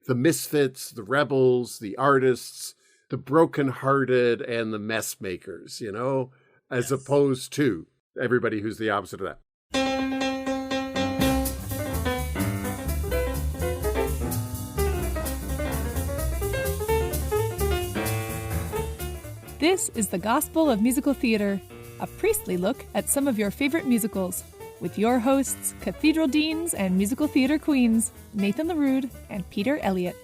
the misfits, the rebels, the artists, the brokenhearted, and the mess makers, as opposed to everybody who's the opposite of that. This is the Gospel of Musical Theater, a priestly look at some of your favorite musicals, with your hosts, Cathedral Deans and Musical Theater Queens, Nathan LaRude and Peter Elliott.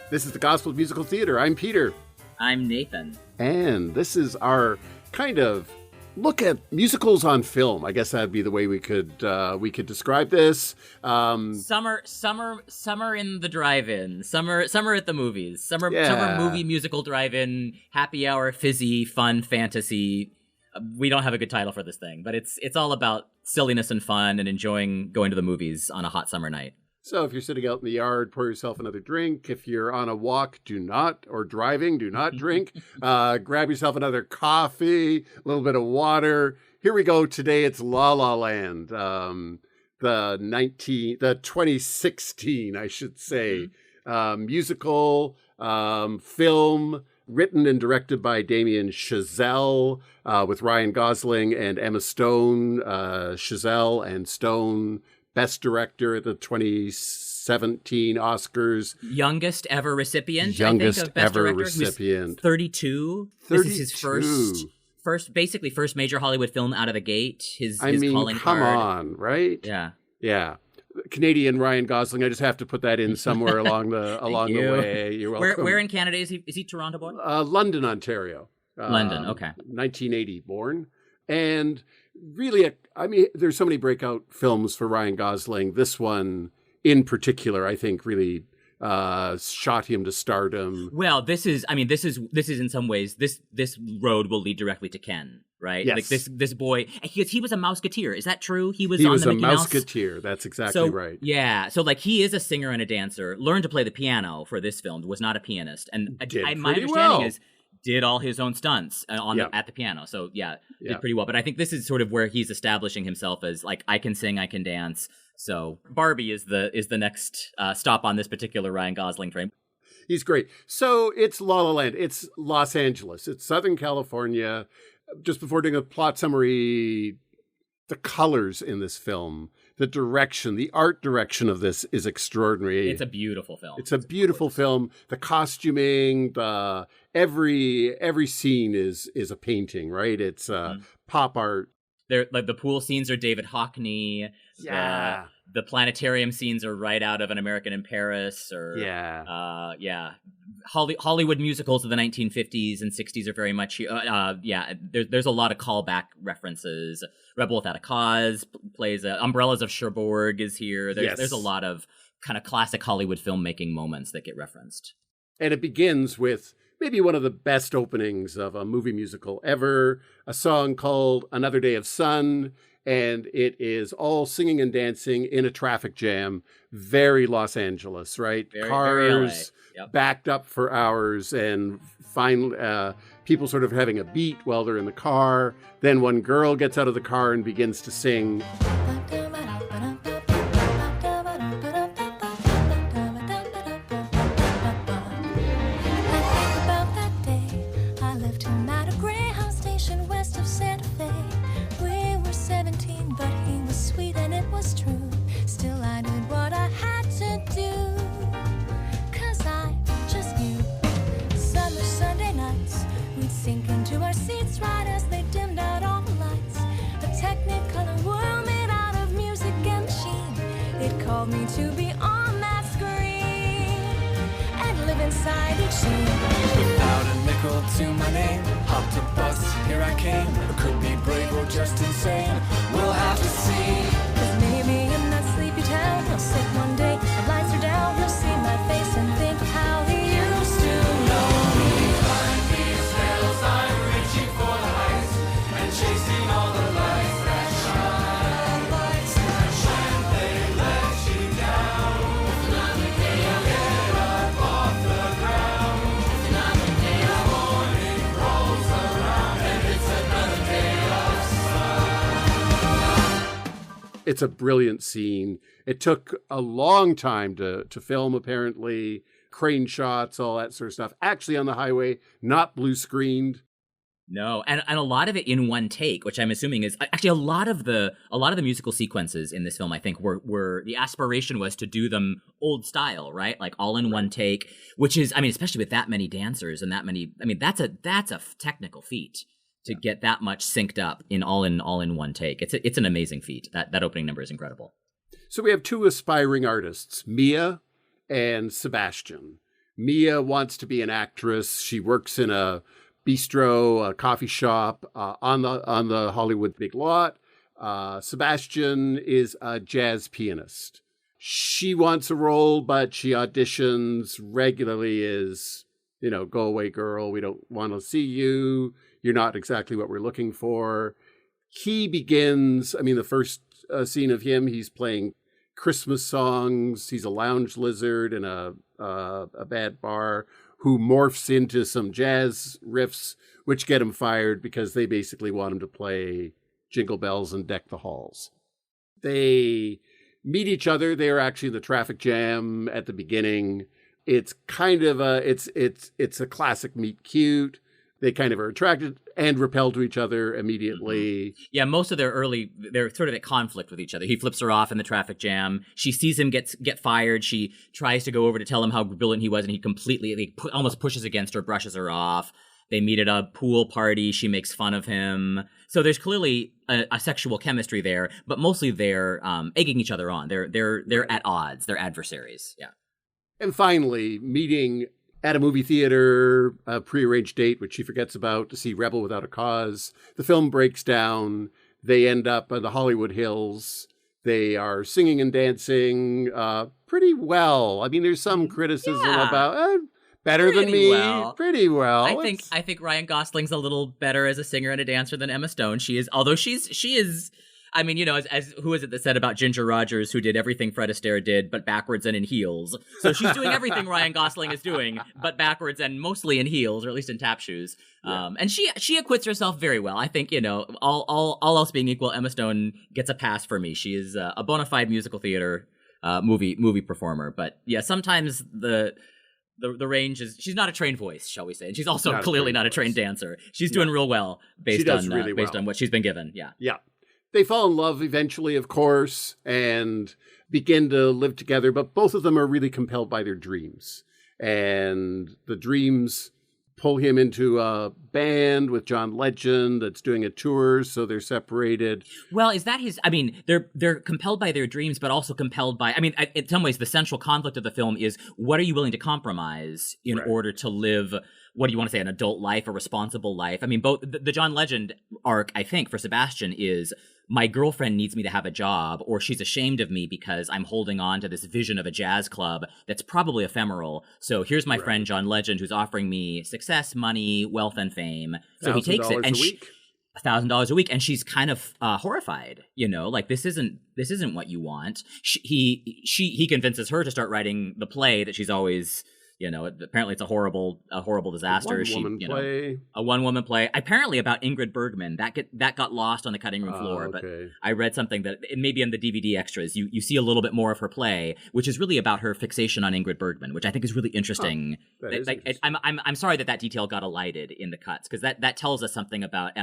This is the Gospel of Musical Theater. I'm Peter. I'm Nathan. And this is our kind of look at musicals on film. I guess that'd be the way we could describe this. Summer in the drive-in. Summer at the movies. Summer movie musical drive-in. Happy hour, fizzy, fun, fantasy. We don't have a good title for this thing, but it's all about silliness and fun and enjoying going to the movies on a hot summer night. So if you're sitting out in the yard, pour yourself another drink. If you're on a walk, driving, do not drink. Grab yourself another coffee, a little bit of water. Here we go. Today it's LaLa Land, the 2016, I should say, musical film written and directed by Damien Chazelle, with Ryan Gosling and Emma Stone. Chazelle and Stone, Best Director at the 2017 Oscars. Youngest ever recipient, Youngest I think, of Best ever Director, recipient. 32. This is his first major Hollywood film out of the gate. His calling come card. On, right? Yeah. Canadian Ryan Gosling. I just have to put that in somewhere along the way. You're welcome. Where in Canada is he? Is he Toronto born? London, Ontario. London. Okay. 1980 born, and really, there's so many breakout films for Ryan Gosling. This one in particular, I think, really shot him to stardom. Well, this is in some ways this road will lead directly to Ken, right? Yes. Like this boy, he was a Mouseketeer. Is that true? He was a Mouseketeer. That's exactly right. Yeah. So like he is a singer and a dancer. Learned to play the piano for this film. Was not a pianist, and my understanding is did all his own stunts at the piano. So did pretty well. But I think this is sort of where he's establishing himself as like, I can sing, I can dance. So Barbie is the next stop on this particular Ryan Gosling train. He's great. So it's LaLa Land. It's Los Angeles. It's Southern California. Just before doing a plot summary, the colors in this film, the direction, the art direction of this is extraordinary. It's a beautiful film. It's a beautiful film. The costuming, every scene is a painting, right? It's pop art. Like the pool scenes are David Hockney. Yeah. The planetarium scenes are right out of An American in Paris. Hollywood musicals of the 1950s and 60s are very much there's a lot of callback references. Rebel Without a Cause plays Umbrellas of Cherbourg is here. There's a lot of kind of classic Hollywood filmmaking moments that get referenced. And it begins with maybe one of the best openings of a movie musical ever, a song called Another Day of Sun, and it is all singing and dancing in a traffic jam. Very Los Angeles, right? Cars very backed up for hours, and people sort of having a beat while they're in the car. Then one girl gets out of the car and begins to sing. Me to be on that screen and live inside each scene. Without a nickel to my name, hopped a bus, here I came. I could be brave or just insane. We'll have to see. 'Cause maybe in that sleepy town, he'll sit one day, the lights are down, he'll see my face and think how he used to know me. Behind these veils, I'm reaching for the heights and chasing all the lights that shine. it's a brilliant scene. It took a long time to film, apparently. Crane shots, all that sort of stuff. Actually on the highway, not blue screened. No, and a lot of it in one take, which I'm assuming is actually a lot of the musical sequences in this film. I think were the aspiration was to do them old style, right? Like all in one take, which is, I mean, especially with that many dancers and that many. I mean, that's a technical feat to get that much synced up in all in one take. It's an amazing feat. That opening number is incredible. So we have two aspiring artists, Mia and Sebastian. Mia wants to be an actress. She works in a bistro, a coffee shop on the Hollywood big lot. Sebastian is a jazz pianist. She wants a role, but she auditions regularly as, go away, girl. We don't want to see you. You're not exactly what we're looking for. He begins, the first scene of him, he's playing Christmas songs. He's a lounge lizard in a bad bar who morphs into some jazz riffs, which get him fired because they basically want him to play Jingle Bells and Deck the Halls. They meet each other. They are actually in the traffic jam at the beginning. It's kind of it's a classic meet cute. They kind of are attracted and repel to each other immediately. Mm-hmm. Yeah, most of they're sort of at conflict with each other. He flips her off in the traffic jam. She sees him get fired. She tries to go over to tell him how brilliant he was, and he completely almost pushes against her, brushes her off. They meet at a pool party. She makes fun of him. So there's clearly a sexual chemistry there, but mostly they're egging each other on. They're at odds. They're adversaries. Yeah. And finally, meeting at a movie theater, a prearranged date, which she forgets about, to see Rebel Without a Cause. The film breaks down. They end up in the Hollywood Hills. They are singing and dancing pretty well. There's some criticism about better than me. Pretty well. I think Ryan Gosling's a little better as a singer and a dancer than Emma Stone. She is, although she is. As who is it that said about Ginger Rogers, who did everything Fred Astaire did, but backwards and in heels? So she's doing everything Ryan Gosling is doing, but backwards and mostly in heels, or at least in tap shoes. Yeah. And she acquits herself very well. I think, all else being equal, Emma Stone gets a pass for me. She is a bona fide musical theater movie performer. But yeah, sometimes the range is, she's not a trained voice, shall we say, and she's also clearly not a trained dancer. She's doing real well based on what she's been given. Yeah. Yeah. They fall in love eventually, of course, and begin to live together, but both of them are really compelled by their dreams. And the dreams pull him into a band with John Legend that's doing a tour, so they're separated. Well, is that his... they're compelled by their dreams, but also compelled by... in some ways, the central conflict of the film is, what are you willing to compromise in order to live... What do you want to say, an adult life, a responsible life? Both the John Legend arc, I think, for Sebastian is, my girlfriend needs me to have a job, or she's ashamed of me because I'm holding on to this vision of a jazz club that's probably ephemeral. So here's my friend John Legend, who's offering me success, money, wealth, and fame. So he takes it, and $1,000 a week, and she's kind of horrified. This isn't what you want. He convinces her to start writing the play that she's always. Apparently it's a horrible disaster. A one-woman play. Apparently about Ingrid Bergman. That got lost on the cutting room floor. Okay. But I read something that maybe in the DVD extras you see a little bit more of her play, which is really about her fixation on Ingrid Bergman, which I think is really interesting. Interesting. I'm sorry that detail got elided in the cuts, because that tells us something about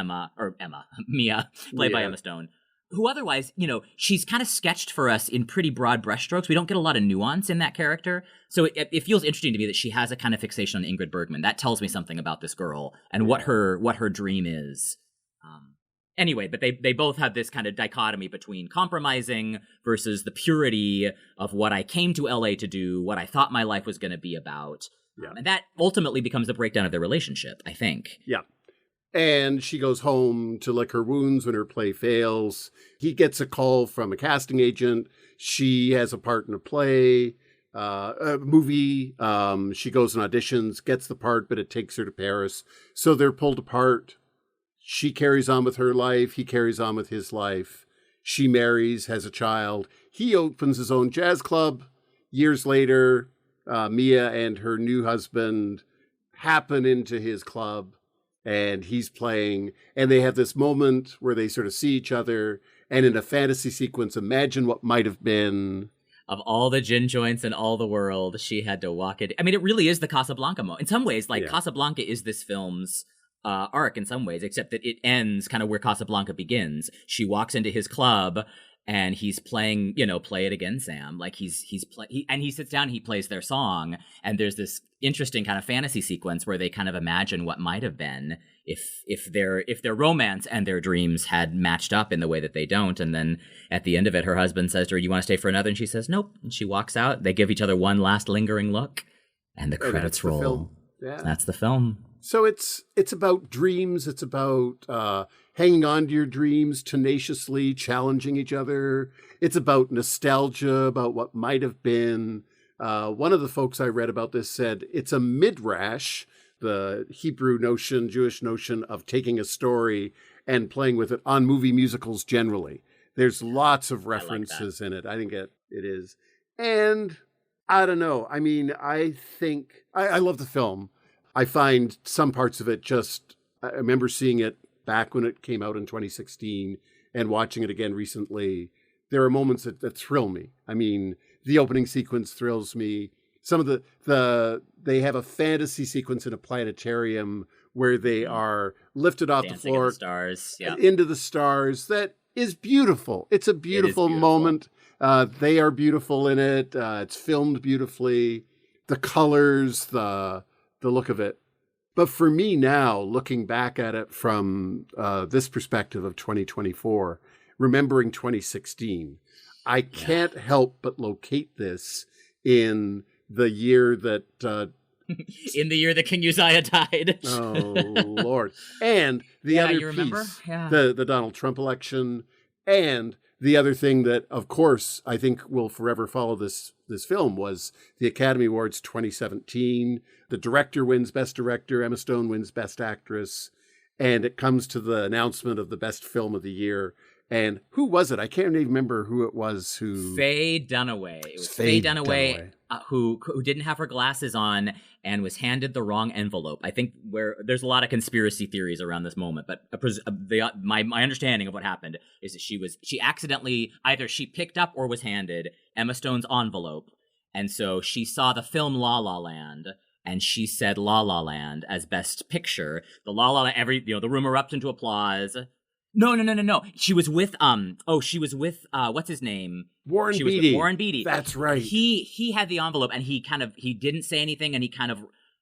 Mia, played by Emma Stone. Who otherwise, she's kind of sketched for us in pretty broad brushstrokes. We don't get a lot of nuance in that character. So it feels interesting to me that she has a kind of fixation on Ingrid Bergman. That tells me something about this girl and what her dream is. Anyway, but they both have this kind of dichotomy between compromising versus the purity of what I came to LA to do, what I thought my life was going to be about. Yeah. And that ultimately becomes the breakdown of their relationship, I think. Yeah. And she goes home to lick her wounds when her play fails. He gets a call from a casting agent. She has a part in a play, a movie. She goes and auditions, gets the part, but it takes her to Paris. So they're pulled apart. She carries on with her life. He carries on with his life. She marries, has a child. He opens his own jazz club. Years later, Mia and her new husband happen into his club. And he's playing, and they have this moment where they sort of see each other, And in a fantasy sequence, imagine what might have been. Of all the gin joints in all the world, she had to walk it. I mean, it really is the Casablanca moment. In some ways, Casablanca is this film's arc in some ways, except that it ends kind of where Casablanca begins. She walks into his club and he's playing, Play It Again, Sam. Like he sits down, he plays their song, and there's this interesting kind of fantasy sequence where they kind of imagine what might have been if their romance and their dreams had matched up in the way that they don't. And then at the end of it, her husband says to her, "You want to stay for another?" And she says, "Nope." And she walks out. They give each other one last lingering look, and the credits roll. Film. Yeah. That's the film. So it's about dreams. It's about hanging on to your dreams tenaciously, challenging each other. It's about nostalgia, about what might have been. One of the folks I read about this said it's a midrash, the Hebrew notion, Jewish notion of taking a story and playing with it on movie musicals generally. There's lots of references in it. I think it is. And I don't know. I mean, I think I love the film. I find some parts of it I remember seeing it back when it came out in 2016 and watching it again recently. There are moments that thrill me. I mean, the opening sequence thrills me. Some of they have a fantasy sequence in a planetarium where they are lifted off dancing the floor in the stars, into the stars. That is beautiful. It's a beautiful moment. They are beautiful in it. It's filmed beautifully. The colors, the look of it. But for me now, looking back at it from this perspective of 2024, remembering 2016, I can't help but locate this in the year that... in the year that King Uzziah died. Oh, Lord. And the other you piece, remember? Yeah. The Donald Trump election, and the other thing that, of course, I think will forever follow this film was the Academy Awards 2017. The director wins Best Director. Emma Stone wins Best Actress. And it comes to the announcement of the Best Film of the Year. And who was it? I can't even remember who it was who... Faye Dunaway. It was Faye Dunaway who didn't have her glasses on and was handed the wrong envelope. I think where there's a lot of conspiracy theories around this moment, but my understanding of what happened is that she accidentally, either she picked up or was handed Emma Stone's envelope. And so she saw the film La Land, and she said La Land as Best Picture. The La Land, the room erupted into applause. No. She was with what's his name? Warren Beatty. Warren Beatty. That's right. He had the envelope, and he didn't say anything, and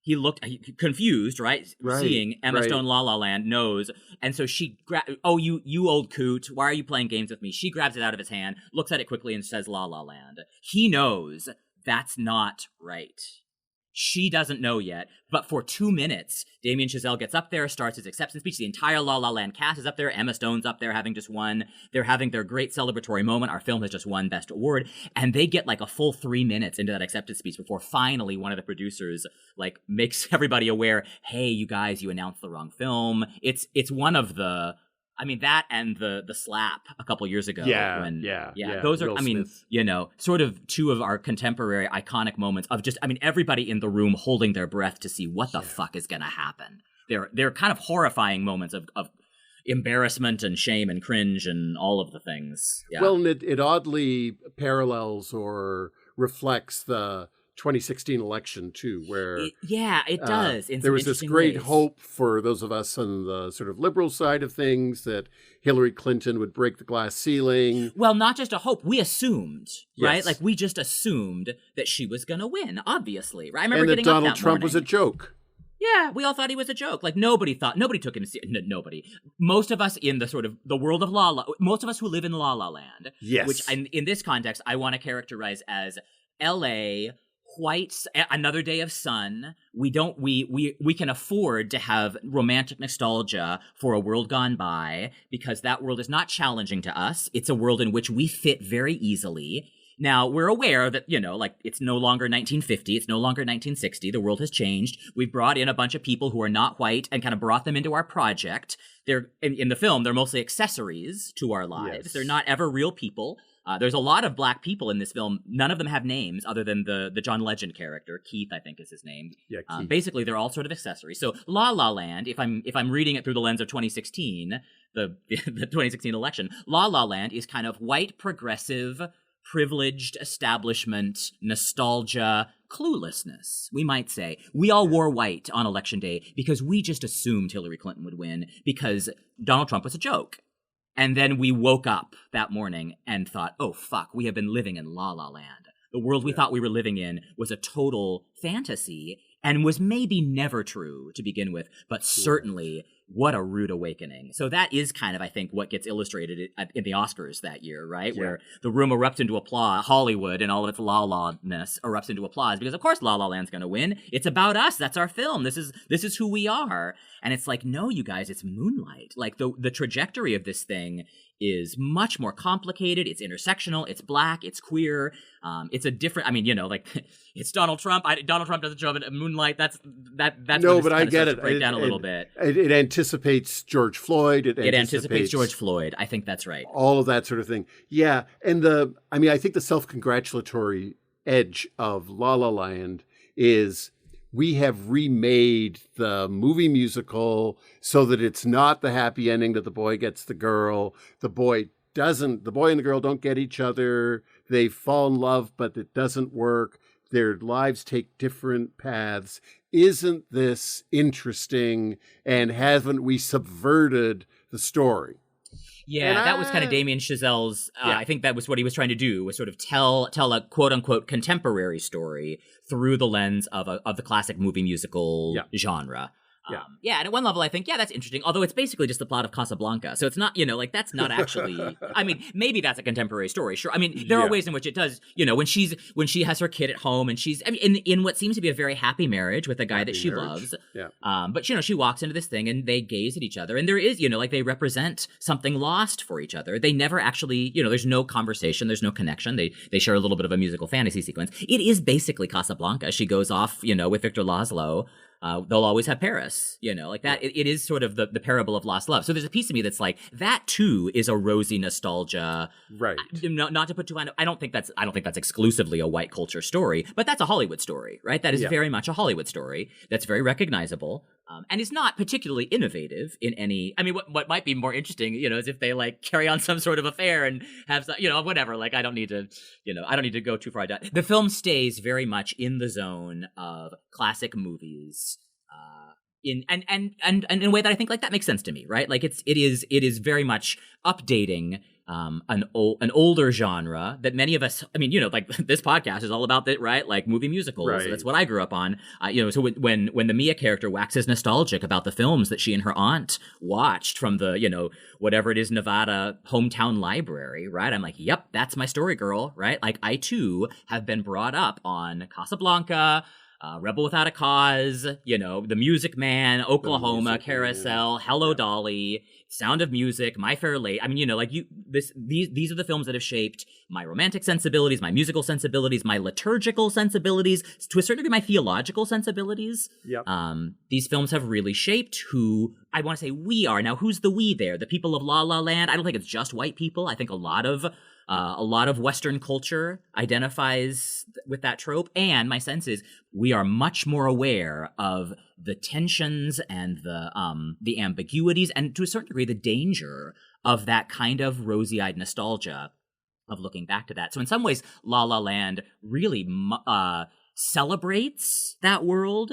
he looked confused, right? Seeing Emma Stone La Land, knows. And so she you old coot, why are you playing games with me? She grabs it out of his hand, looks at it quickly, and says La Land. He knows that's not right. She doesn't know yet, but for 2 minutes, Damien Chazelle gets up there, starts his acceptance speech. The entire La Land cast is up there. Emma Stone's up there having just won. They're having their great celebratory moment. Our film has just won Best Award. And they get like a full 3 minutes into that acceptance speech before finally one of the producers makes everybody aware, hey, you guys, you announced the wrong film. It's one of the... I mean, that and the slap a couple years ago. Yeah. Those are, Will I mean, Smith. Sort of two of our contemporary iconic moments of just, I mean, everybody in the room holding their breath to see what the fuck is going to happen. They're kind of horrifying moments of embarrassment and shame and cringe and all of the things. Yeah. Well, and it oddly parallels or reflects the 2016 election too, where it does. There was this great hope for those of us on the sort of liberal side of things that Hillary Clinton would break the glass ceiling. Well, not just a hope. We assumed, right? Yes. Like we just assumed that she was going to win, obviously, right? I remember and getting that Donald up that Trump morning. was a joke. Yeah, we all thought he was a joke. Like nobody took him seriously. Nobody. Most of us in the sort of the world of most of us who live in La Land, yes. Which in this context I want to characterize as L.A. White, another day of sun. We can afford to have romantic nostalgia for a world gone by because that world is not challenging to us. It's a world in which we fit very easily. Now, we're aware that, it's no longer 1950. It's no longer 1960. The world has changed. We've brought in a bunch of people who are not white and kind of brought them into our project. They're in the film, they're mostly accessories to our lives. Yes. They're not ever real people. There's a lot of black people in this film. None of them have names other than the John Legend character. Keith, I think, is his name. Yeah, Keith. Basically, they're all sort of accessories. So La La Land, if I'm reading it through the lens of 2016, the 2016 election, La La Land is kind of white, progressive, privileged establishment, nostalgia, cluelessness, we might say. We all wore white on Election Day because we just assumed Hillary Clinton would win because Donald Trump was a joke. And then we woke up that morning and thought, oh, fuck, we have been living in La La Land. The world we thought we were living in was a total fantasy and was maybe never true to begin with, but certainly what a rude awakening. So that is kind of, I think, what gets illustrated in the Oscars that year, right? Yeah. Where the room erupts into applause. Hollywood and all of its la-la-ness erupts into applause because, of course, La La Land's going to win. It's about us. That's our film. This is who we are. And it's like, no, you guys, it's Moonlight. Like, the trajectory of this thing is much more complicated. It's intersectional. It's black. It's queer. It's a different. I mean, like it's Donald Trump. Donald Trump doesn't show up in Moonlight. That's no, but I get it. Break down a little bit. It anticipates George Floyd. It anticipates George Floyd. I think that's right. All of that sort of thing. Yeah, and I think the self-congratulatory edge of La La Land is we have remade the movie musical so that it's not the happy ending that the boy gets the girl. The boy and the girl don't get each other. They fall in love, but it doesn't work. Their lives take different paths. Isn't this interesting? And haven't we subverted the story? Yeah, that was kind of Damien Chazelle's, I think that was what he was trying to do, was sort of tell a quote-unquote contemporary story through the lens of the classic movie musical genre. And at one level, I think, that's interesting. Although it's basically just the plot of Casablanca. So it's not, that's not actually, I mean, maybe that's a contemporary story. Sure. I mean, there are ways in which it does, when she has her kid at home and she's, I mean, in what seems to be a very happy marriage with a guy that she loves. Yeah. But, she walks into this thing and they gaze at each other and there is, like they represent something lost for each other. They never actually, there's no conversation. There's no connection. They share a little bit of a musical fantasy sequence. It is basically Casablanca. She goes off, with Victor Laszlo. They'll always have Paris, like that. It is sort of the parable of lost love. So there's a piece of me that's like, that too is a rosy nostalgia. Right. Not to put too fine. I don't think that's exclusively a white culture story, but that's a Hollywood story, right? That is very much a Hollywood story that's very recognizable. And is not particularly innovative in any. I mean, what might be more interesting, is if they like carry on some sort of affair and have some, whatever. Like, I don't need to go too far down. The film stays very much in the zone of classic movies, in a way that I think like that makes sense to me, right? Like it is very much updating an older genre that many of us, I mean, like this podcast is all about that, right? Like movie musicals. Right. So that's what I grew up on. So when the Mia character waxes nostalgic about the films that she and her aunt watched from the, whatever it is, Nevada hometown library, right? I'm like, yep, that's my story, girl, right? Like I too have been brought up on Casablanca, Rebel Without a Cause, The Music Man, Oklahoma, Carousel, Hello Dolly, Sound of Music, My Fair Lady. I mean, these are the films that have shaped my romantic sensibilities, my musical sensibilities, my liturgical sensibilities, to a certain degree, my theological sensibilities. Yep. These films have really shaped who I want to say we are. Now, who's the we there? The people of La La Land? I don't think it's just white people. I think a lot of Western culture identifies with that trope, and my sense is we are much more aware of the tensions and the ambiguities, and to a certain degree, the danger of that kind of rosy-eyed nostalgia of looking back to that. So in some ways, La La Land really celebrates that world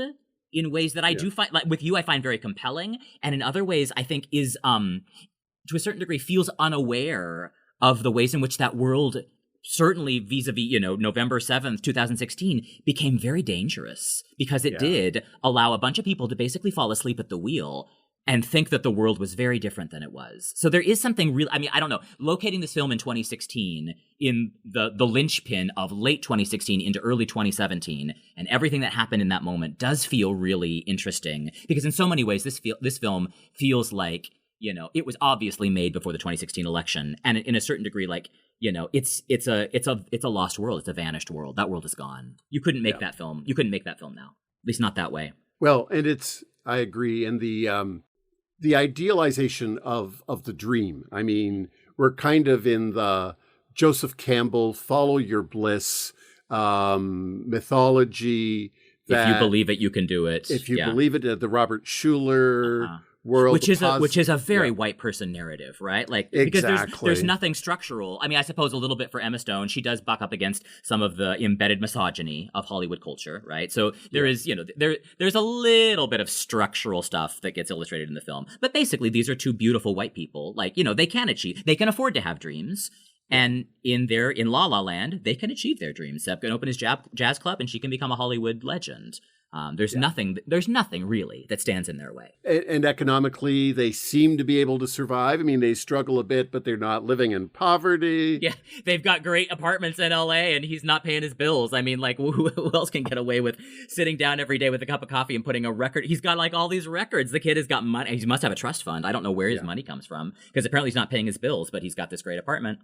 in ways that I do find, like with you, I find very compelling, and in other ways, I think is to a certain degree feels unaware of the ways in which that world, certainly vis-a-vis, November 7th, 2016, became very dangerous because it did allow a bunch of people to basically fall asleep at the wheel and think that the world was very different than it was. So there is something real. I mean, I don't know. Locating this film in 2016 in the linchpin of late 2016 into early 2017 and everything that happened in that moment does feel really interesting because in so many ways this film feels like, it was obviously made before the 2016 election, and in a certain degree, like, it's a lost world. It's a vanished world. That world is gone. You couldn't make that film. You couldn't make that film now, at least not that way. Well, and I agree, and the idealization of the dream. I mean, we're kind of in the Joseph Campbell, follow your bliss, mythology. If you believe it, you can do it. If you believe it, the Robert Schuller world, which is a very white person narrative, right? Like, because there's nothing structural. I mean, I suppose a little bit for Emma Stone, she does buck up against some of the embedded misogyny of Hollywood culture, right? So there is, there's a little bit of structural stuff that gets illustrated in the film, but basically these are two beautiful white people. Like, they can afford to have dreams. And in LaLa Land, they can achieve their dreams. Seb can open his jazz club, and she can become a Hollywood legend. There's nothing really that stands in their way. And economically, they seem to be able to survive. I mean, they struggle a bit, but they're not living in poverty. Yeah, they've got great apartments in LA, and he's not paying his bills. I mean, like, who else can get away with sitting down every day with a cup of coffee and putting a record? He's got like all these records. The kid has got money. He must have a trust fund. I don't know where his money comes from, because apparently he's not paying his bills, but he's got this great apartment.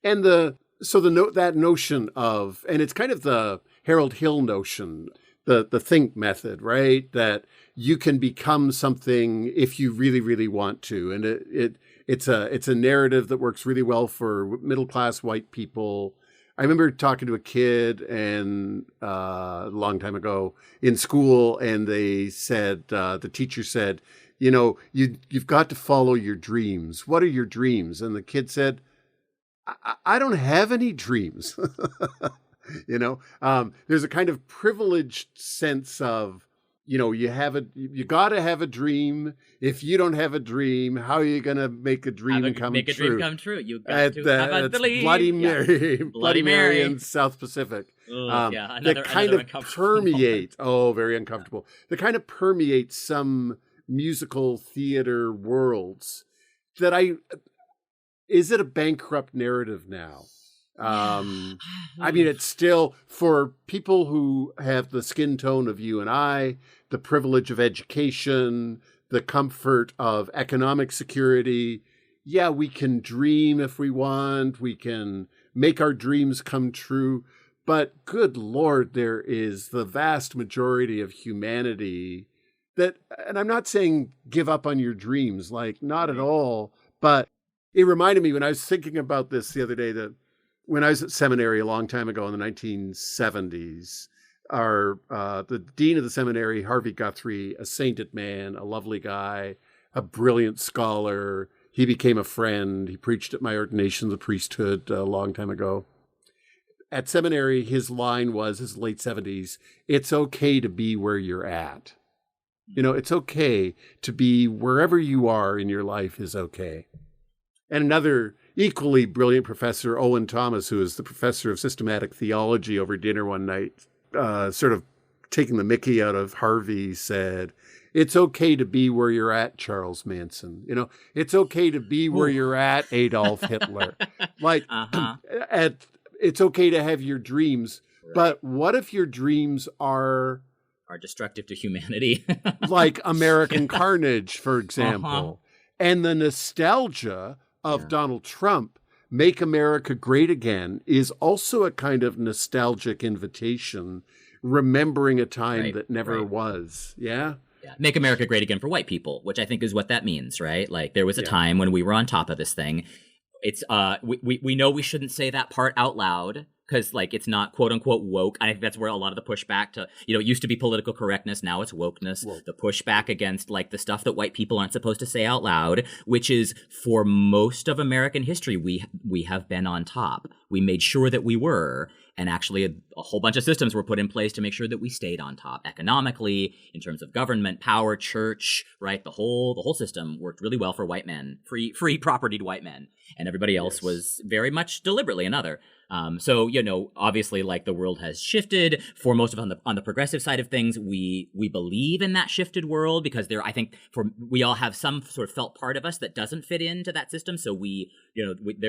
And that notion of, and it's kind of the Harold Hill notion, the think method, right? That you can become something if you really, really want to. And it's a narrative that works really well for middle-class white people. I remember talking to a kid a long time ago in school, and they said, the teacher said, you've got to follow your dreams. What are your dreams? And the kid said, I don't have any dreams. There's a kind of privileged sense of, you got to have a dream. If you don't have a dream, how are you going to make a dream come true? Make a dream come true. You got to have a belief. Bloody Mary, Bloody Mary in South Pacific. Another kind of permeate. Very uncomfortable. They kind of permeate some musical theater worlds that is it a bankrupt narrative now? I mean, it's still, for people who have the skin tone of you and I, the privilege of education, the comfort of economic security. Yeah, we can dream if we want. We can make our dreams come true. But good Lord, there is the vast majority of humanity that, and I'm not saying give up on your dreams, like not at all, but it reminded me when I was thinking about this the other day that when I was at seminary a long time ago in the 1970s, the dean of the seminary, Harvey Guthrie, a sainted man, a lovely guy, a brilliant scholar. He became a friend. He preached at my ordination of the priesthood a long time ago. At seminary, his line was, his late 70s, it's okay to be where you're at. It's okay to be wherever you are in your life is okay. And another equally brilliant professor, Owen Thomas, who is the professor of systematic theology, over dinner one night, sort of taking the mickey out of Harvey, said, it's okay to be where you're at, Charles Manson. It's okay to be where you're at, Adolf Hitler. Like, it's okay to have your dreams. Right. But what if your dreams are destructive to humanity? Like American Carnage, for example. And the nostalgia of Donald Trump, Make America Great Again, is also a kind of nostalgic invitation, remembering a time that never was. Yeah? Yeah. Make America Great Again for white people, which I think is what that means, right? Like, there was a time when we were on top of this thing. It's we know we shouldn't say that part out loud, because, like, it's not quote unquote woke. I think that's where a lot of the pushback to, it used to be political correctness, now it's wokeness. Whoa. The pushback against, like, the stuff that white people aren't supposed to say out loud, which is, for most of American history, we have been on top. We made sure that we were, and actually a whole bunch of systems were put in place to make sure that we stayed on top economically, in terms of government, power, church, right? The whole system worked really well for white men, free property-to white men, and everybody else was very much deliberately another. So, obviously, like, the world has shifted. For most of on the progressive side of things, we believe in that shifted world, because I think we all have some sort of felt part of us that doesn't fit into that system. So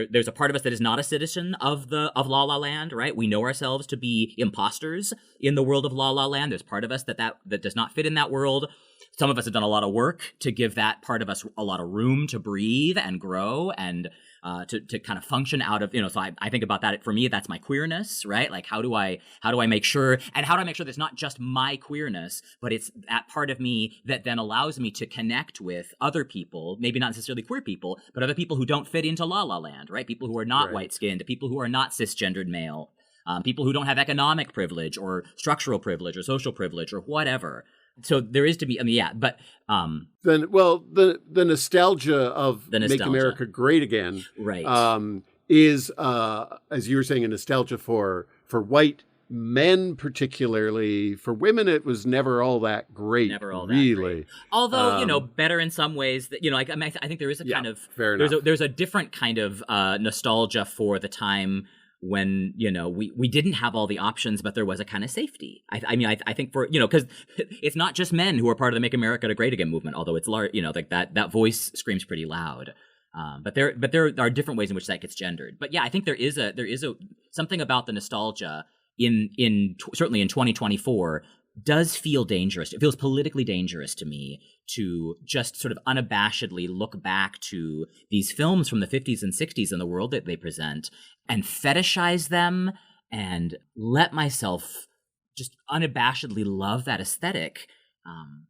there's a part of us that is not a citizen of LaLa Land, right? We know ourselves to be imposters in the world of LaLa Land. There's part of us that does not fit in that world. Some of us have done a lot of work to give that part of us a lot of room to breathe and grow, and to kind of function out of, so I think about that. For me, that's my queerness, right? Like, how do I make sure that it's not just my queerness, but it's that part of me that then allows me to connect with other people, maybe not necessarily queer people, but other people who don't fit into LaLa Land, right? People who are not white-skinned, people who are not cisgendered male, people who don't have economic privilege or structural privilege or social privilege or whatever. So there is to be, but the nostalgia of Make America Great Again, right, is as you were saying, a nostalgia for white men, particularly. For women, it was never all that great. Never all really. That great. Although better in some ways. That I think there is a kind of there's a different kind of nostalgia for the time when, we didn't have all the options, but there was a kind of safety. I think for, because it's not just men who are part of the Make America Great Again movement, although it's large, like that voice screams pretty loud. But there are different ways in which that gets gendered. But yeah, I think there is a something about the nostalgia certainly in 2024 does feel dangerous. It feels politically dangerous to me to just sort of unabashedly look back to these films from the 50s and 60s and the world that they present and fetishize them and let myself just unabashedly love that aesthetic.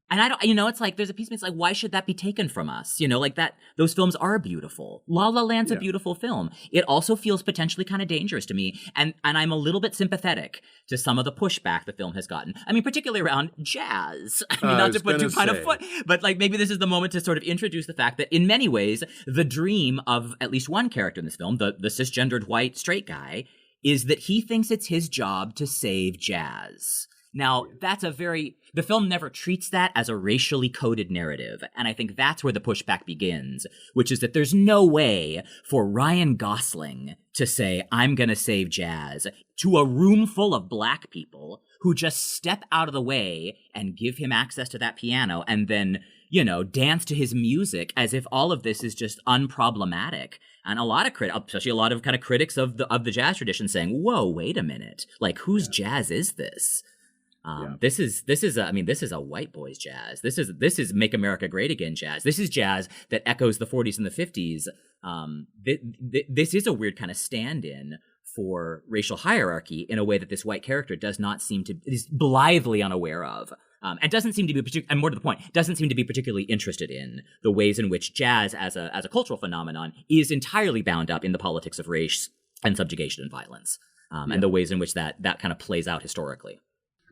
And I don't, it's like, there's a piece of me, it's like, why should that be taken from us? Like that, those films are beautiful. LaLa Land's a beautiful film. It also feels potentially kind of dangerous to me. And I'm a little bit sympathetic to some of the pushback the film has gotten. I mean, particularly around jazz. Not to put too kind of foot, but like maybe this is the moment to sort of introduce the fact that in many ways, the dream of at least one character in this film, the cisgendered white straight guy, is that he thinks it's his job to save jazz. Now, the film never treats that as a racially coded narrative, and I think that's where the pushback begins, which is that there's no way for Ryan Gosling to say, I'm gonna save jazz, to a room full of black people who just step out of the way and give him access to that piano and then, dance to his music as if all of this is just unproblematic. And a lot of especially a lot of kind of critics of the jazz tradition saying, whoa, wait a minute, like whose jazz is this? This is a white boy's jazz. This is Make America Great Again jazz. This is jazz that echoes the 40s and the 50s. This is a weird kind of stand-in for racial hierarchy in a way that this white character is blithely unaware of. And doesn't seem to be and more to the point, doesn't seem to be particularly interested in the ways in which jazz as a cultural phenomenon is entirely bound up in the politics of race and subjugation and violence, and the ways in which that kind of plays out historically.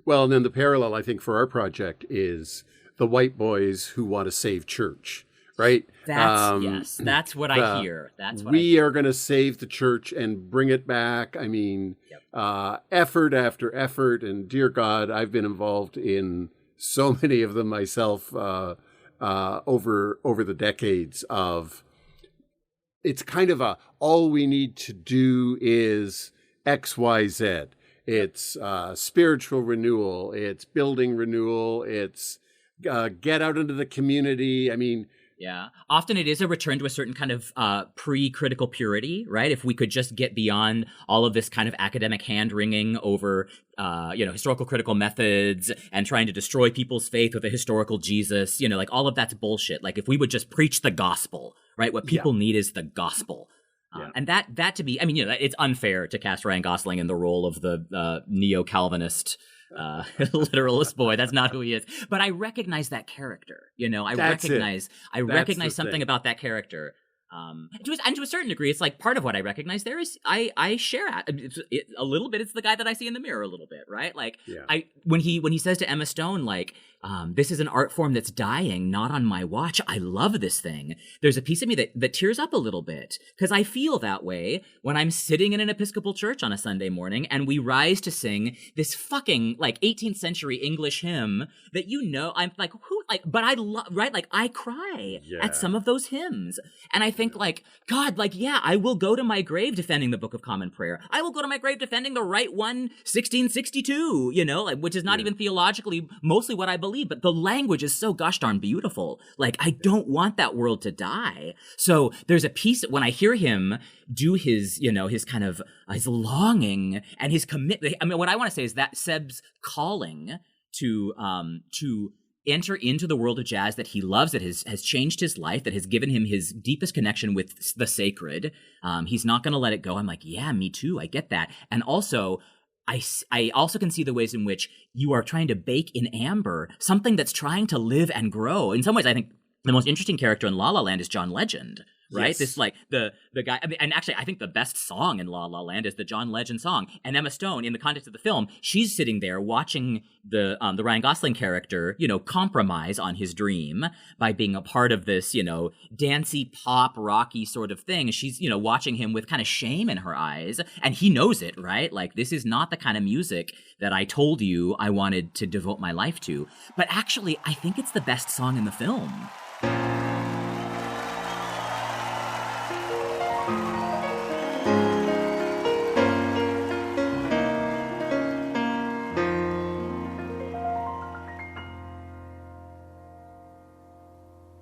Well, and then the parallel, I think, for our project is the white boys who want to save church, right? That's what I hear. We are going to save the church and bring it back. I mean, effort after effort, and dear God, I've been involved in so many of them myself over the decades of, it's kind of all we need to do is X, Y, Z. It's spiritual renewal. It's building renewal. It's get out into the community. I mean, yeah. Often it is a return to a certain kind of pre-critical purity, right? If we could just get beyond all of this kind of academic hand-wringing over, historical critical methods and trying to destroy people's faith with a historical Jesus, like all of that's bullshit. Like if we would just preach the gospel, right? What people need is the gospel. And that to me, I mean, it's unfair to cast Ryan Gosling in the role of the neo-Calvinist literalist boy. That's not who he is. But I recognize that character. I recognize something about that character. And to a certain degree, it's like part of what I recognize there is I share a little bit. It's the guy that I see in the mirror a little bit, right? Like when he says to Emma Stone, like, this is an art form that's dying, not on my watch. I love this thing. There's a piece of me that tears up a little bit because I feel that way when I'm sitting in an Episcopal church on a Sunday morning and we rise to sing this fucking like 18th century English hymn that I'm like, who, like, but I love, right? Like I cry at some of those hymns. And I think like, God, like, yeah, I will go to my grave defending the Book of Common Prayer. I will go to my grave defending the right one, 1662, like, which is not even theologically mostly what I believe, but the language is so gosh darn beautiful. Like, I don't want that world to die. So there's a piece when I hear him do his, his kind of, his longing and his commitment. I mean, what I want to say is that Seb's calling to enter into the world of jazz that he loves, that has changed his life, that has given him his deepest connection with the sacred. He's not going to let it go. I'm like, yeah, me too. I get that. And also, I also can see the ways in which you are trying to bake in amber something that's trying to live and grow. In some ways, I think the most interesting character in La La Land is John Legend. Right? Yes. This like the guy, I mean, and actually I think the best song in La La Land is the John Legend song. And Emma Stone, in the context of the film, she's sitting there watching the Ryan Gosling character, compromise on his dream by being a part of this, dancey pop rocky sort of thing. She's, watching him with kind of shame in her eyes, and he knows it, right? Like, this is not the kind of music that I told you I wanted to devote my life to. But actually, I think it's the best song in the film.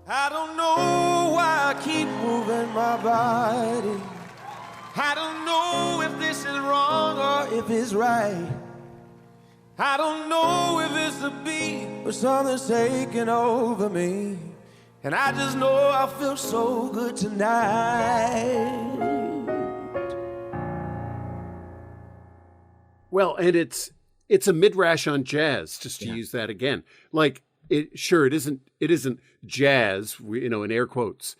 I don't know why I keep moving my body. I don't know if this is wrong or if it's right. I don't know if it's the beat or something's taking over me. And I just know I feel so good tonight. Well, and it's a midrash on jazz, just to use that again. Like, it isn't jazz, in air quotes,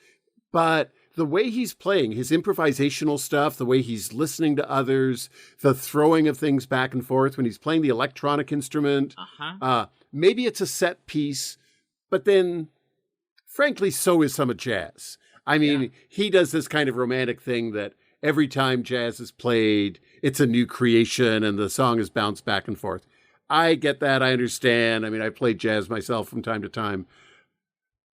but the way he's playing, his improvisational stuff, the way he's listening to others, the throwing of things back and forth when he's playing the electronic instrument. Maybe it's a set piece, but then, frankly, so is some of jazz. I mean, he does this kind of romantic thing that every time jazz is played, it's a new creation and the song is bounced back and forth. I get that. I understand. I mean, I play jazz myself from time to time.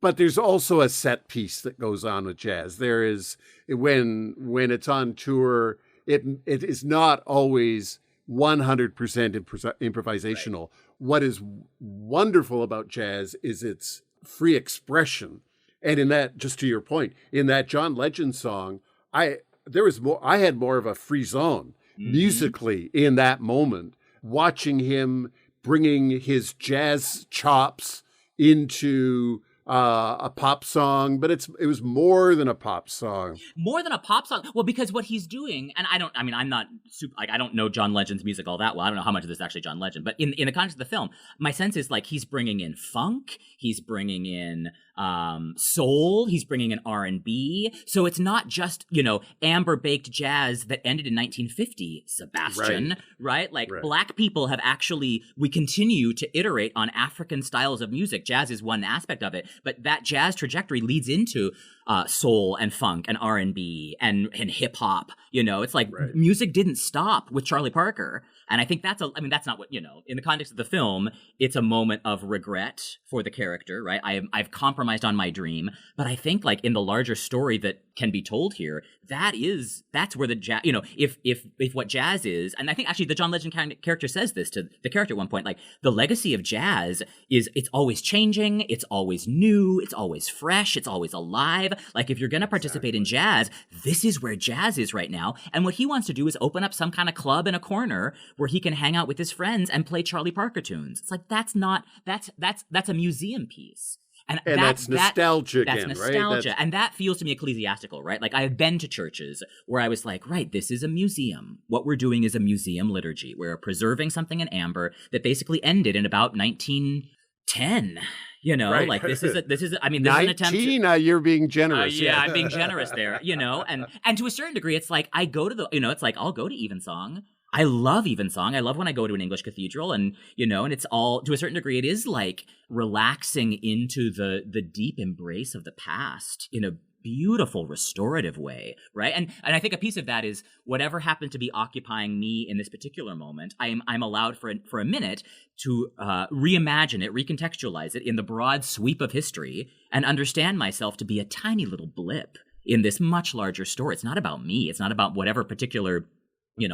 But there's also a set piece that goes on with jazz. There is, when it's on tour, it is not always 100% improvisational. Right. What is wonderful about jazz is its free expression. And in that, just to your point, in that John Legend song, I had more of a free zone musically in that moment, watching him bringing his jazz chops into a pop song, but it was more than a pop song. More than a pop song. Well, because what he's doing, and I'm not super, I don't know John Legend's music all that well. I don't know how much of this is actually John Legend, but in the context of the film, my sense is like he's bringing in funk, he's bringing in soul, he's bringing in R&B. So it's not just, amber baked jazz that ended in 1950, Sebastian, right? Like Black people have we continue to iterate on African styles of music. Jazz is one aspect of it, but that jazz trajectory leads into soul and funk and R&B and hip hop. It's like music didn't stop with Charlie Parker. And I think that's not what, in the context of the film, it's a moment of regret for the character, right? I've compromised on my dream, but I think like in the larger story that can be told here, that's where the jazz, if what jazz is, and I think actually the John Legend character says this to the character at one point, like the legacy of jazz is it's always changing, it's always new, it's always fresh, it's always alive. Like if you're going to participate in jazz, this is where jazz is right now. And what he wants to do is open up some kind of club in a corner where he can hang out with his friends and play Charlie Parker tunes. It's like, that's a museum piece. And that's nostalgia again, that's nostalgia. Right? And that feels to me ecclesiastical, right? Like I have been to churches where I was like, right, this is a museum. What we're doing is a museum liturgy. We're preserving something in amber that basically ended in about 1910. Like this is an attempt to, you're being generous. I'm being generous there, and to a certain degree, it's like I go to it's like I'll go to Evensong. I love Evensong. I love when I go to an English cathedral and it's all, to a certain degree, it is like relaxing into the deep embrace of the past in a beautiful restorative way, right? And I think a piece of that is whatever happened to be occupying me in this particular moment, I'm allowed for a minute to reimagine it, recontextualize it in the broad sweep of history and understand myself to be a tiny little blip in this much larger story. It's not about me. It's not about whatever particular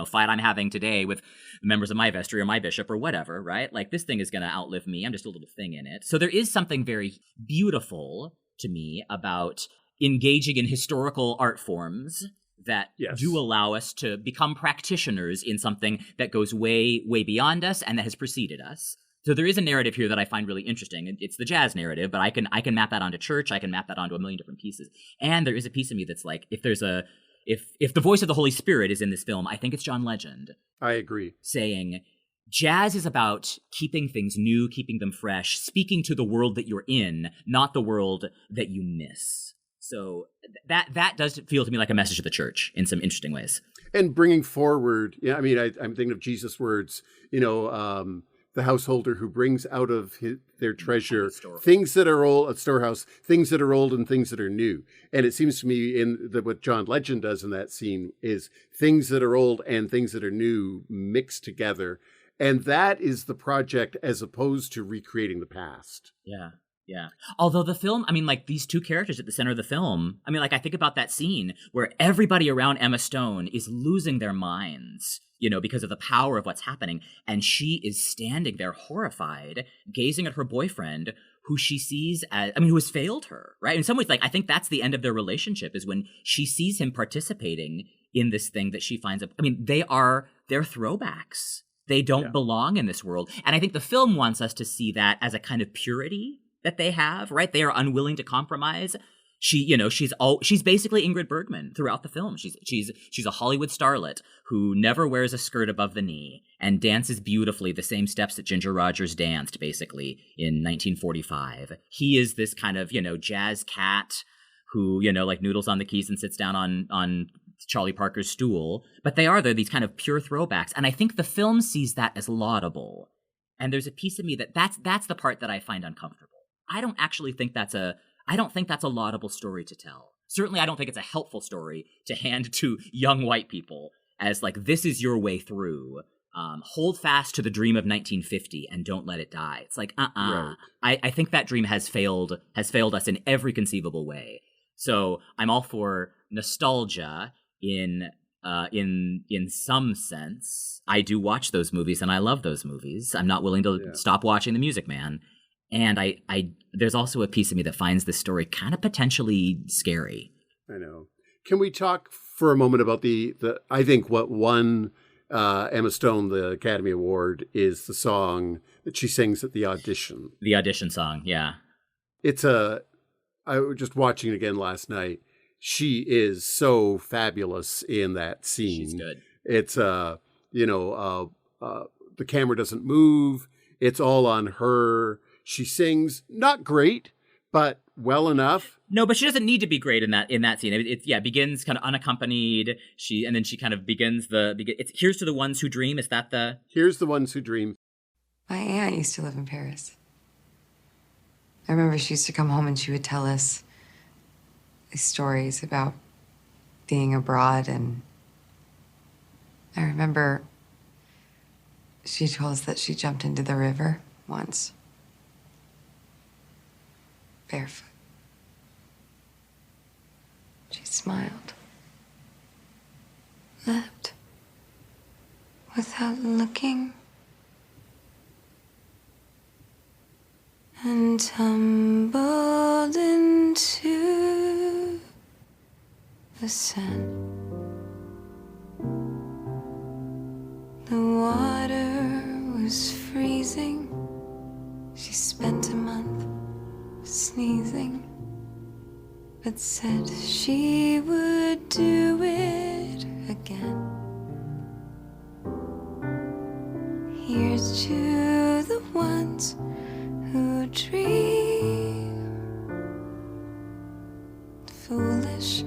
fight I'm having today with members of my vestry or my bishop or whatever, right? Like this thing is going to outlive me. I'm just a little thing in it. So there is something very beautiful to me about engaging in historical art forms that do allow us to become practitioners in something that goes way, way beyond us and that has preceded us. So there is a narrative here that I find really interesting. It's the jazz narrative, but I can map that onto church. I can map that onto a million different pieces. And there is a piece of me that's like, if the voice of the Holy Spirit is in this film, I think it's John Legend. I agree. Saying, jazz is about keeping things new, keeping them fresh, speaking to the world that you're in, not the world that you miss. So that does feel to me like a message of the church in some interesting ways. And bringing forward, I'm thinking of Jesus' words, the householder who brings out of their treasure things that are old, a storehouse, things that are old and things that are new. And it seems to me what John Legend does in that scene is things that are old and things that are new mixed together. And that is the project as opposed to recreating the past. Yeah. Yeah. Although the film, these two characters at the center of the film, I think about that scene where everybody around Emma Stone is losing their minds, because of the power of what's happening. And she is standing there horrified, gazing at her boyfriend, who she sees as, who has failed her, right? In some ways, I think that's the end of their relationship, is when she sees him participating in this thing that she finds, they're throwbacks. They don't belong in this world. And I think the film wants us to see that as a kind of purity that they have, right? They are unwilling to compromise. She's basically Ingrid Bergman throughout the film. She's a Hollywood starlet who never wears a skirt above the knee and dances beautifully the same steps that Ginger Rogers danced, basically, in 1945. He is this kind of, jazz cat who, noodles on the keys and sits down on Charlie Parker's stool. But they're these kind of pure throwbacks. And I think the film sees that as laudable. And there's a piece of me that's the part that I find uncomfortable. I don't think that's a laudable story to tell. Certainly, I don't think it's a helpful story to hand to young white people as this is your way through. Hold fast to the dream of 1950 and don't let it die. It's Right. I think that dream has failed us in every conceivable way. So I'm all for nostalgia in some sense. I do watch those movies and I love those movies. I'm not willing to stop watching The Music Man. And I there's also a piece of me that finds this story kind of potentially scary. I know. Can we talk for a moment about I think what won Emma Stone the Academy Award is the song that she sings at the audition. The audition song, yeah. I was just watching it again last night. She is so fabulous in that scene. She's good. It's the camera doesn't move. It's all on her. She sings not great, but well enough. No, but she doesn't need to be great in that scene. It begins kind of unaccompanied. And then she kind of begins it's Here's to the Ones Who Dream. Is that the? Here's the Ones Who Dream. My aunt used to live in Paris. I remember she used to come home and she would tell us these stories about being abroad, and I remember she told us that she jumped into the river once. Barefoot. She smiled. Leapt. Without looking. And tumbled into the sand. The water was freezing. She spent a month sneezing, but said she would do it again. Here's to the ones who dream, foolish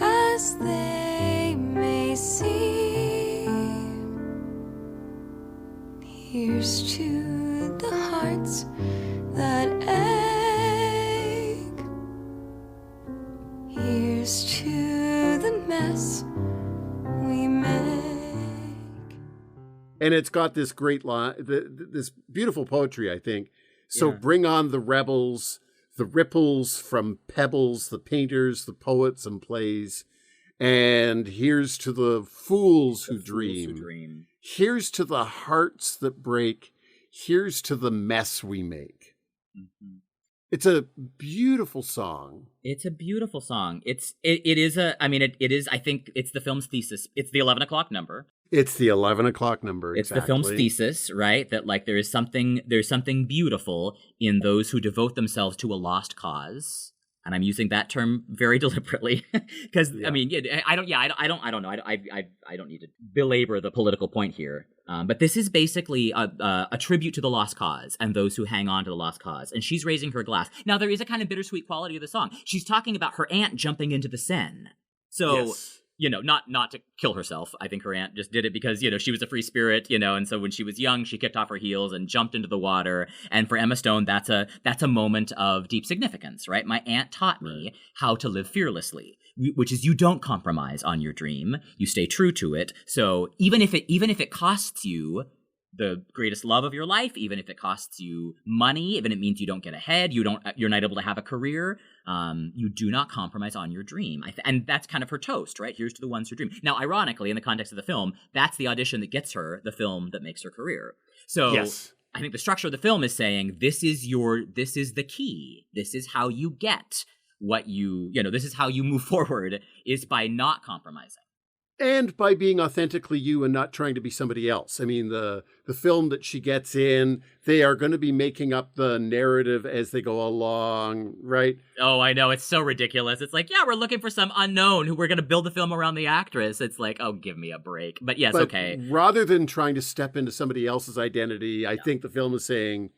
as they may seem. Here's to the hearts that ache. Here's to the mess we make. And it's got this great line, this beautiful poetry, I think. So bring on the rebels, the ripples from pebbles, the painters, the poets and plays. And here's to the fools who dream. Here's to the hearts that break. Here's to the mess we make. Mm-hmm. It's a beautiful song. It's a beautiful song. It is, I think it's the film's thesis. It's the 11 o'clock number. It's the 11 o'clock number. It's the film's thesis, right? That like there's something beautiful in those who devote themselves to a lost cause. And I'm using that term very deliberately because I mean, I don't know. I don't need to belabor the political point here. But this is basically a tribute to the lost cause and those who hang on to the lost cause. And she's raising her glass. Now, there is a kind of bittersweet quality of the song. She's talking about her aunt jumping into the Seine. So, not to kill herself. I think her aunt just did it because, she was a free spirit, and so when she was young, she kicked off her heels and jumped into the water. And for Emma Stone, that's a moment of deep significance, right? My aunt taught me how to live fearlessly, which is you don't compromise on your dream. You stay true to it. So even if it costs you the greatest love of your life, even if it costs you money, even if it means you don't get ahead, you're not able to have a career, you do not compromise on your dream. And that's kind of her toast, right? Here's to the ones who dream. Now, ironically, in the context of the film, that's the audition that gets her the film that makes her career. So I think the structure of the film is saying, this is the key. This is how you get what this is how you move forward, is by not compromising. And by being authentically you and not trying to be somebody else. I mean, the film that she gets in, they are going to be making up the narrative as they go along, right? Oh, I know. It's so ridiculous. It's like, we're looking for some unknown who we're going to build the film around the actress. It's like, oh, give me a break. But yes, okay. Rather than trying to step into somebody else's identity, I think the film is saying,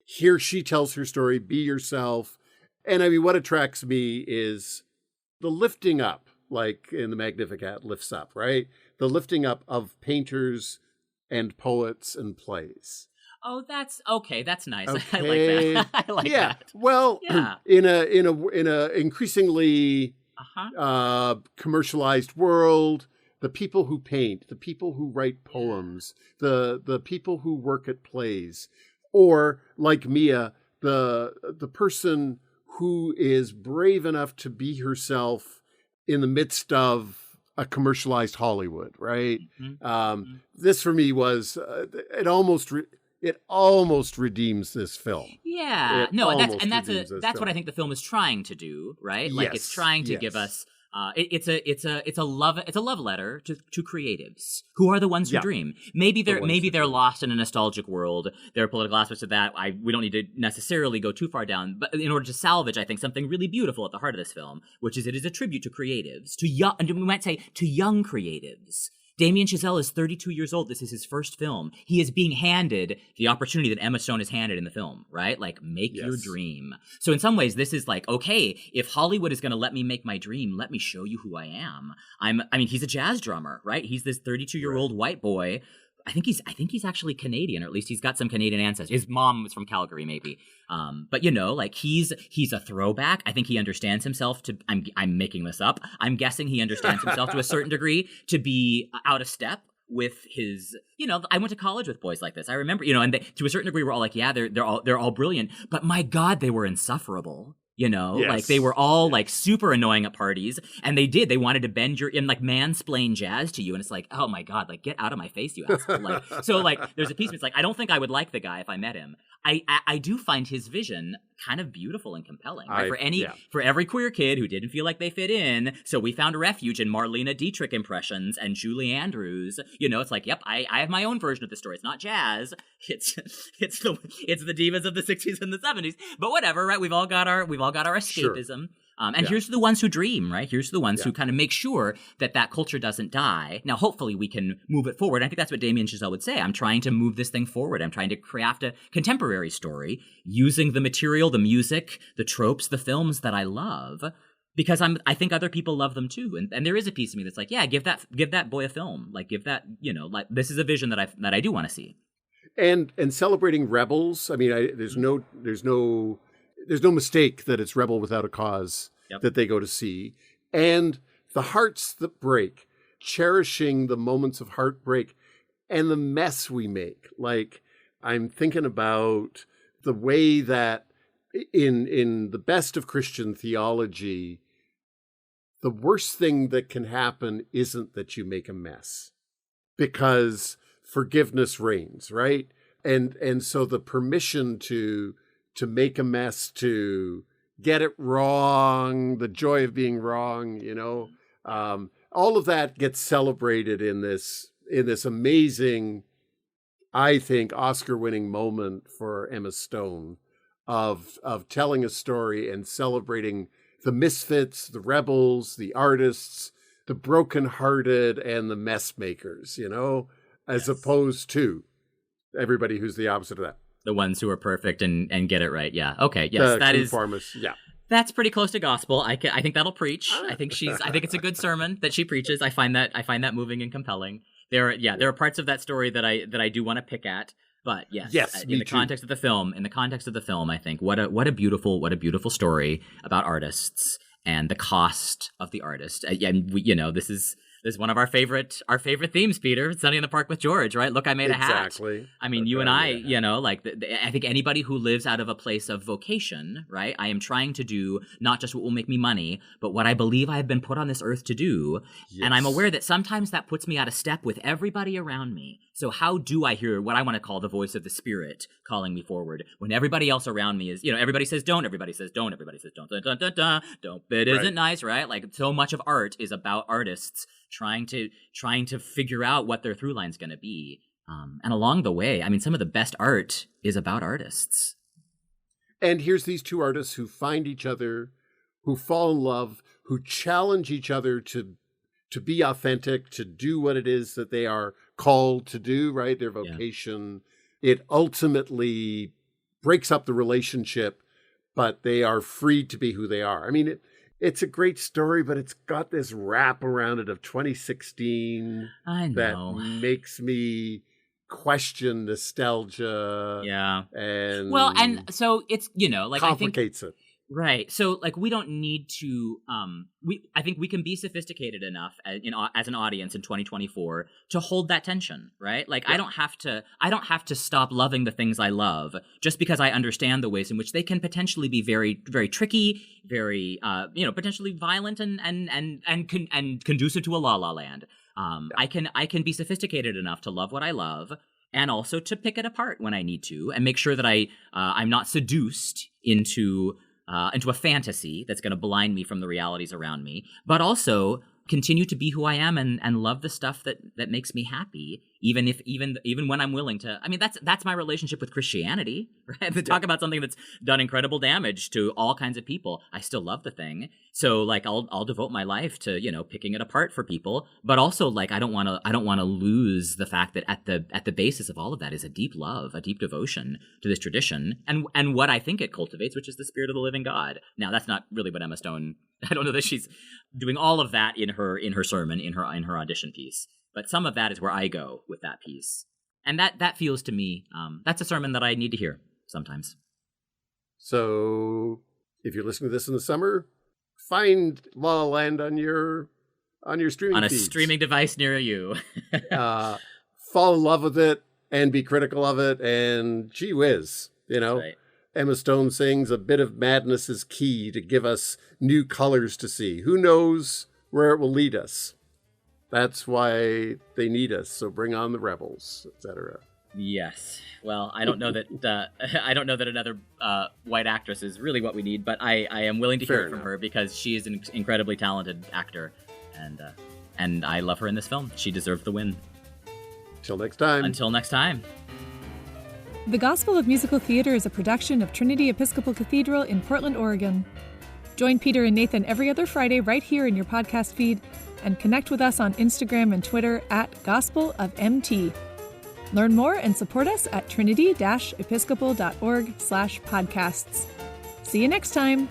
here she tells her story, be yourself. And I mean, what attracts me is the lifting up. Like in the Magnificat lifts up, right? The lifting up of painters and poets and plays. Oh, that's okay. That's nice. Okay. I like that. I like that. Well, in a increasingly commercialized world, the people who paint, the people who write poems, the people who work at plays, or like Mia, the person who is brave enough to be herself in the midst of a commercialized Hollywood, right? Mm-hmm. This for me was it almost redeems this film. Yeah, that's what I think the film is trying to do, right? Like it's trying to give us. It's a love letter to creatives who are the ones who dream. Maybe they're lost in a nostalgic world. There are political aspects of that. We don't need to necessarily go too far down, but in order to salvage, I think, something really beautiful at the heart of this film, which is it is a tribute to creatives, and we might say to young creatives. Damien Chazelle is 32 years old. This is his first film. He is being handed the opportunity that Emma Stone is handed in the film, right? Like, make your dream. So in some ways, this is like, okay, if Hollywood is going to let me make my dream, let me show you who I am. He's a jazz drummer, right? He's this 32-year-old white boy. I think he's actually Canadian, or at least he's got some Canadian ancestry. His mom was from Calgary, maybe. But like he's a throwback. I think he understands himself to. I'm making this up. I'm guessing he understands himself to a certain degree to be out of step with his. I went to college with boys like this. I remember, and to a certain degree, we're all like, yeah, they're all brilliant. But my God, they were insufferable. Like they were all like super annoying at parties, and they wanted to bend mansplain jazz to you, and it's like, oh my God, like get out of my face, you asshole. Like, so like there's a piece where it's like, I don't think I would like the guy if I met him. I do find his vision kind of beautiful and compelling, right? For every queer kid who didn't feel like they fit in, so we found a refuge in Marlena Dietrich impressions and Julie Andrews. It's like, yep, I have my own version of the story. It's not jazz. It's the divas of the 60s and the 70s. But whatever, right? We've all got our escapism. Sure. And here's to the ones who dream, right? Here's to the ones who kind of make sure that culture doesn't die. Now, hopefully we can move it forward. I think that's what Damien Chazelle would say. I'm trying to move this thing forward. I'm trying to craft a contemporary story using the material, the music, the tropes, the films that I love, because I think other people love them too. And there is a piece of me that's like, yeah, give that boy a film. Like give that, like this is a vision that I do want to see. And celebrating rebels. I mean, there's no mistake that it's Rebel Without a Cause that they go to see. And the hearts that break, cherishing the moments of heartbreak and the mess we make. Like, I'm thinking about the way that in the best of Christian theology, the worst thing that can happen isn't that you make a mess, because forgiveness reigns, right? And so the permission to make a mess, to get it wrong, the joy of being wrong, all of that gets celebrated in this amazing, I think, Oscar-winning moment for Emma Stone of telling a story and celebrating the misfits, the rebels, the artists, the brokenhearted, and the mess makers, as opposed to everybody who's the opposite of that. The ones who are perfect and get it right. Yeah. Okay. Yes, that is. Yeah. That's pretty close to gospel. I think that'll preach. I think it's a good sermon that she preaches. I find that moving and compelling. There are parts of that story that I do want to pick at. But yes, in the context of the film, I think what a beautiful story about artists and the cost of the artist. And this is one of our favorite themes, Peter. Sunny in the Park with George, right? Look, I made a hat. Exactly. I mean, you and I, I think anybody who lives out of a place of vocation, right? I am trying to do not just what will make me money, but what I believe I have been put on this earth to do. Yes. And I'm aware that sometimes that puts me out of step with everybody around me. So how do I hear what I want to call the voice of the Spirit calling me forward when everybody else around me is, everybody says don't, everybody says don't, everybody says don't, don't. It isn't nice, right? Like so much of art is about artists trying to figure out what their through line's going to be. And along the way, I mean, some of the best art is about artists. And here's these two artists who find each other, who fall in love, who challenge each other to be authentic, to do what it is that they are called to do, right? Their vocation. Yeah. It ultimately breaks up the relationship, but they are free to be who they are. I mean, it's a great story, but it's got this wrap around it of 2016 that makes me question nostalgia. Yeah. And so it's, complicates it. Right. So we don't need to I think we can be sophisticated enough as an audience in 2024 to hold that tension, right? I don't have to stop loving the things I love just because I understand the ways in which they can potentially be very, very tricky, very potentially violent and conducive to a LaLa Land. I can be sophisticated enough to love what I love and also to pick it apart when I need to and make sure that I'm not seduced into a fantasy that's going to blind me from the realities around me, but also continue to be who I am and love the stuff that makes me happy, even when I'm willing to. I mean, that's my relationship with Christianity, right? To talk about something that's done incredible damage to all kinds of people, I still love the thing. So I'll devote my life to picking it apart for people, but also I don't want to lose the fact that at the basis of all of that is a deep love, a deep devotion to this tradition and what I think it cultivates, which is the Spirit of the living God. Now that's not really what Emma Stone. I don't know that she's doing all of that in her sermon, in her audition piece, but some of that is where I go with that piece, and that feels to me that's a sermon that I need to hear sometimes. So, if you're listening to this in the summer, find LaLa Land on your streaming feeds. Streaming device near you. Fall in love with it and be critical of it, and gee whiz, Right. Emma Stone sings a bit of madness is key to give us new colors to see. Who knows where it will lead us? That's why they need us. So bring on the rebels, etc. Yes. Well, I don't know that another white actress is really what we need, but I am willing to hear it from her because she is an incredibly talented actor, and I love her in this film. She deserves the win. Until next time. The Gospel of Musical Theater is a production of Trinity Episcopal Cathedral in Portland, Oregon. Join Peter and Nathan every other Friday right here in your podcast feed, and connect with us on Instagram and Twitter at gospelofmt. Learn more and support us at trinity-episcopal.org/podcasts. See you next time.